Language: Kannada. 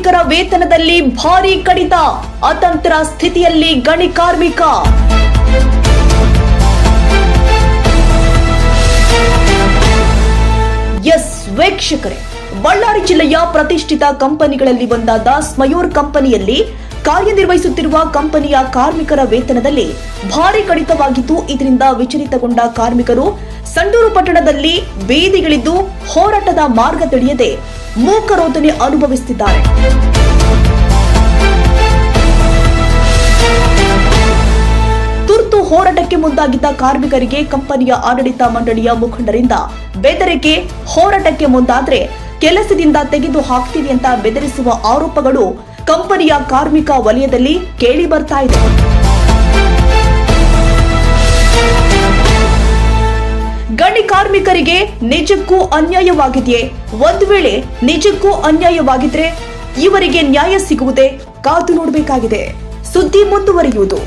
ಕಾರ್ಮಿಕರ ವೇತನದಲ್ಲಿ ಭಾರೀ ಕಡಿತ, ಅತಂತ್ರ ಸ್ಥಿತಿಯಲ್ಲಿ ಗಣಿ ಕಾರ್ಮಿಕ. ಎಸ್ ವೀಕ್ಷಕರೇ, ಬಳ್ಳಾರಿ ಜಿಲ್ಲೆಯ ಪ್ರತಿಷ್ಠಿತ ಕಂಪನಿಗಳಲ್ಲಿ ಒಂದಾದ ಸ್ಮಯೂರ್ ಕಂಪನಿಯಲ್ಲಿ ಕಾರ್ಯನಿರ್ವಹಿಸುತ್ತಿರುವ ಕಂಪನಿಯ ಕಾರ್ಮಿಕರ ವೇತನದಲ್ಲಿ ಭಾರಿ ಕಡಿತವಾಗಿದ್ದು, ಇದರಿಂದ ವಿಚಲಿತಗೊಂಡ ಕಾರ್ಮಿಕರು ಸಂಡೂರು ಪಟ್ಟಣದಲ್ಲಿ ಬೀದಿಗಿಳಿದು ಹೋರಾಟದ ಮಾರ್ಗ ತಡೆಯದೆ ಮೂಕರೋಧನೆ ಅನುಭವಿಸುತ್ತಿದ್ದಾರೆ. ತುರ್ತು ಹೋರಾಟಕ್ಕೆ ಮುಂದಾಗಿದ್ದ ಕಾರ್ಮಿಕರಿಗೆ ಕಂಪನಿಯ ಆಡಳಿತ ಮಂಡಳಿಯ ಮುಖಂಡರಿಂದ ಬೆದರಿಕೆ, ಹೋರಾಟಕ್ಕೆ ಮುಂದಾದ್ರೆ ಕೆಲಸದಿಂದ ತೆಗೆದು ಹಾಕ್ತೀವಿ ಅಂತ ಬೆದರಿಸುವ ಆರೋಪಗಳು ಕಂಪನಿಯ ಕಾರ್ಮಿಕ ವಲಯದಲ್ಲಿ ಕೇಳಿ ಬರ್ತಾ ಇದೆ. ಗಣಿ ಕಾರ್ಮಿಕರಿಗೆ ನಿಜಕ್ಕೂ ಅನ್ಯಾಯವಾಗಿದೆಯೇ? ಒಂದು ವೇಳೆ ನಿಜಕ್ಕೂ ಅನ್ಯಾಯವಾಗಿದ್ರೆ ಇವರಿಗೆ ನ್ಯಾಯ ಸಿಗುವುದೇ? ಕಾದು ನೋಡಬೇಕಾಗಿದೆ. ಸುದ್ದಿ ಮುಂದುವರಿಯುವುದು.